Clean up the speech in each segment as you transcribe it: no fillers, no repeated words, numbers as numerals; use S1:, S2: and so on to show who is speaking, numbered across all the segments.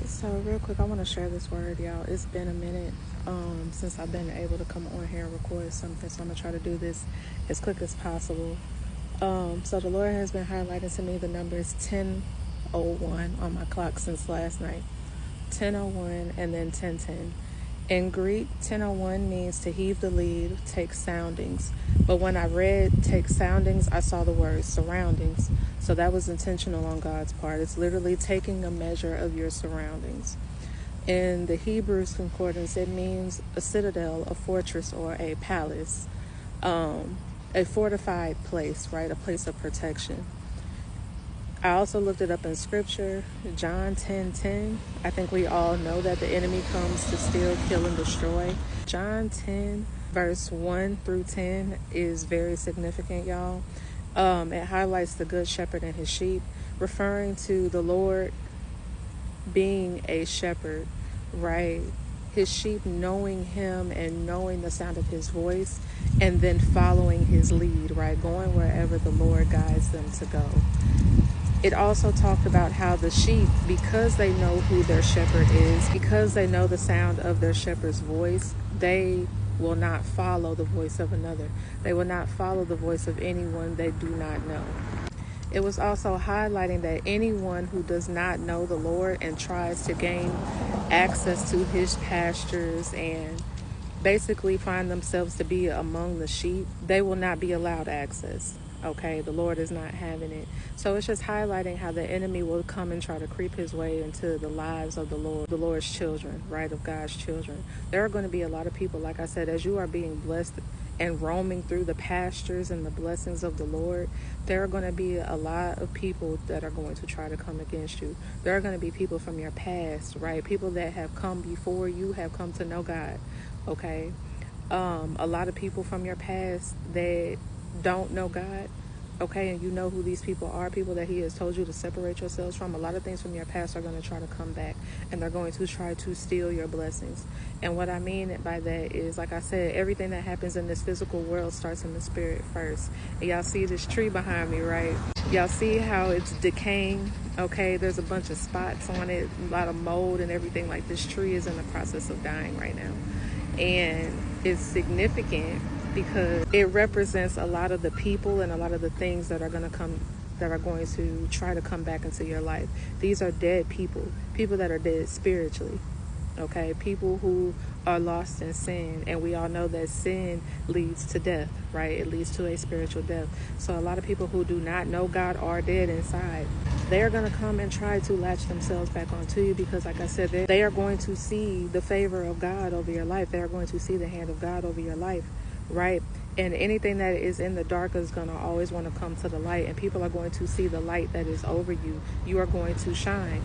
S1: So real quick, I want to share this word, y'all. It's been a minute since I've been able to come on here and record something, so I'm gonna try to do this as quick as possible. So the Lord has been highlighting to me the numbers 10:01 on my clock since last night. 10:01 and then 10:10. In Greek, 10:01 means to heave the lead, take soundings. But when I read take soundings, I saw the word surroundings. So that was intentional on God's part. It's literally taking a measure of your surroundings. In the Hebrews concordance, it means a citadel, a fortress, or a palace, a fortified place, right? A place of protection. I also looked it up in scripture, John 10:10. I think we all know that the enemy comes to steal, kill, and destroy. John 10, verse 1 through 10 is very significant, y'all. It highlights the good shepherd and his sheep, referring to the Lord being a shepherd, right? His sheep knowing him and knowing the sound of his voice, and then following his lead, right? Going wherever the Lord guides them to go. It also talked about how the sheep, because they know who their shepherd is, because they know the sound of their shepherd's voice, they will not follow the voice of another. They will not follow the voice of anyone they do not know. It was also highlighting that anyone who does not know the Lord and tries to gain access to his pastures and basically find themselves to be among the sheep, they will not be allowed access. Okay, the Lord is not having it. So it's just highlighting how the enemy will come and try to creep his way into the lives of the Lord's children, right, of God's children. There are going to be a lot of people, like I said, as you are being blessed and roaming through the pastures and the blessings of the Lord, there are going to be a lot of people that are going to try to come against you. There are going to be people from your past, right? People that have come before you have come to know God, okay? A lot of people from your past that don't know God, okay, and you know who these people are, people that he has told you to separate yourselves from. A lot of things from your past are going to try to come back, and they're going to try to steal your blessings. And what I mean by that is, like I said, everything that happens in this physical world starts in the spirit first. And y'all see this tree behind me, right? Y'all see how it's decaying, okay? There's a bunch of spots on it, a lot of mold and everything. Like, this tree is in the process of dying right now. And it's significant because it represents a lot of the people and a lot of the things that are going to try to come back into your life. These are dead people that are dead spiritually, okay? People who are lost in sin, and we all know that sin leads to death, right? It leads to a spiritual death. So a lot of people who do not know God are dead inside. They're going to come and try to latch themselves back onto you because, like I said, they are going to see the favor of God over your life. They are going to see the hand of God over your life, right? And anything that is in the dark is going to always want to come to the light, and people are going to see the light that is over you. You are going to shine.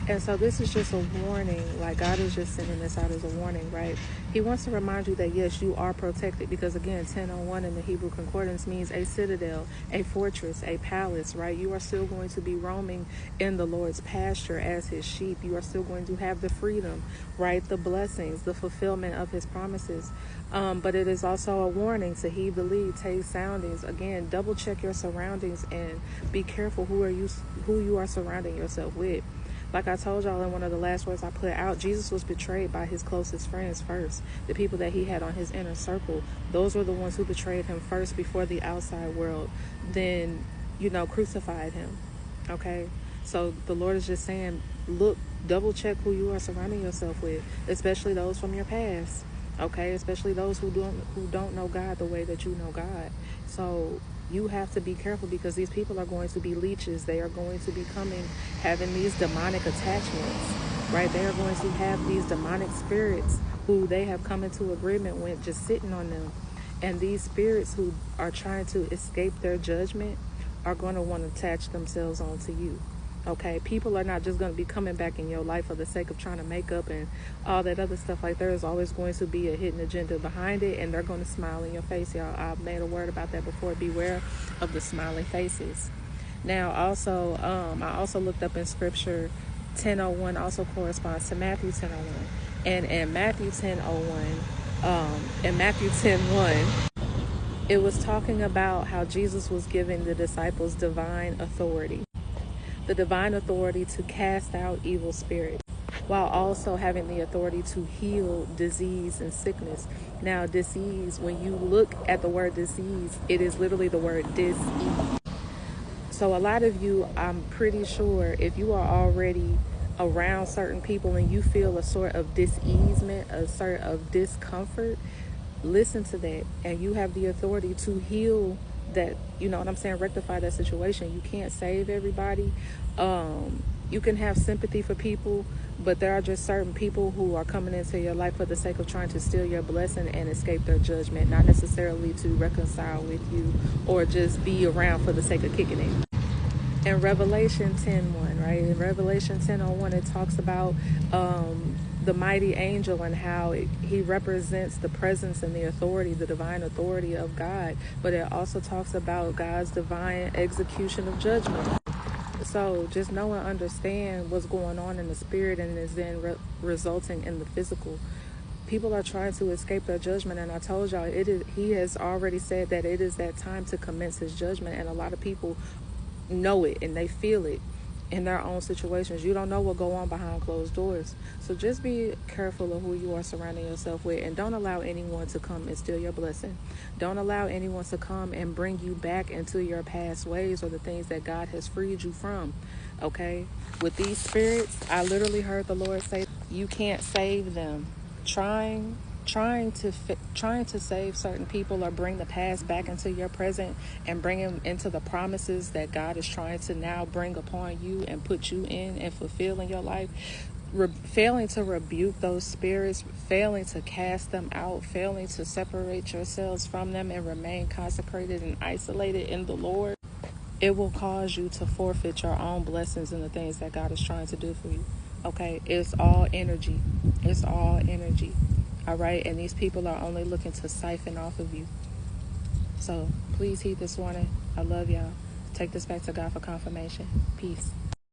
S1: And so this is just a warning, like God is just sending this out as a warning, right? He wants to remind you that, yes, you are protected because, again, 10:01 in the Hebrew concordance means a citadel, a fortress, a palace, right? You are still going to be roaming in the Lord's pasture as his sheep. You are still going to have the freedom, right? The blessings, the fulfillment of his promises. But it is also a warning to heave the lead, take soundings. Again, double check your surroundings and be careful who you are surrounding yourself with. Like I told y'all in one of the last words I put out, Jesus was betrayed by his closest friends first. The people that he had on his inner circle, those were the ones who betrayed him first before the outside world, then, crucified him. Okay? So the Lord is just saying, look, double check who you are surrounding yourself with, especially those from your past. Okay? Especially those who don't know God the way that you know God. So you have to be careful because these people are going to be leeches. They are going to be having these demonic attachments, right? They are going to have these demonic spirits who they have come into agreement with just sitting on them. And these spirits who are trying to escape their judgment are going to want to attach themselves onto you. Okay, people are not just going to be coming back in your life for the sake of trying to make up and all that other stuff. Like, there is always going to be a hidden agenda behind it, and they're going to smile in your face, y'all. I've made a word about that before. Beware of the smiling faces. Now, also, I also looked up in scripture, 10:01 also corresponds to Matthew 10:01, and in Matthew 10:01, in Matthew 10:1. It was talking about how Jesus was giving the disciples divine authority. the divine authority to cast out evil spirits, while also having the authority to heal disease and sickness. Now, disease, when you look at the word disease, it is literally the word dis-ease. So a lot of you, I'm pretty sure, if you are already around certain people and you feel a sort of dis-easement, a sort of discomfort, listen to that, and you have the authority to heal that, you know what I'm saying, rectify that situation. You can't save everybody. You can have sympathy for people, but there are just certain people who are coming into your life for the sake of trying to steal your blessing and escape their judgment, not necessarily to reconcile with you or just be around for the sake of kicking it. In Revelation 10:1, right? In Revelation 10:1, it talks about the mighty angel and how he represents the presence and the authority, the divine authority of God. But it also talks about God's divine execution of judgment. So just know and understand what's going on in the spirit, and is then resulting in the physical. People are trying to escape their judgment, and I told y'all, he has already said that it is that time to commence his judgment, and a lot of people know it and they feel it in their own situations. You don't know what go on behind closed doors. So just be careful of who you are surrounding yourself with, and don't allow anyone to come and steal your blessing. Don't allow anyone to come and bring you back into your past ways or the things that God has freed you from. Okay? With these spirits, I literally heard the Lord say, you can't save them. Trying to save certain people or bring the past back into your present and bring them into the promises that God is trying to now bring upon you and put you in and fulfill in your life. Failing to rebuke those spirits, failing to cast them out, failing to separate yourselves from them and remain consecrated and isolated in the Lord, it will cause you to forfeit your own blessings and the things that God is trying to do for you. Okay? It's all energy. It's all energy. All right? And these people are only looking to siphon off of you. So please heed this warning. I love y'all. Take this back to God for confirmation. Peace.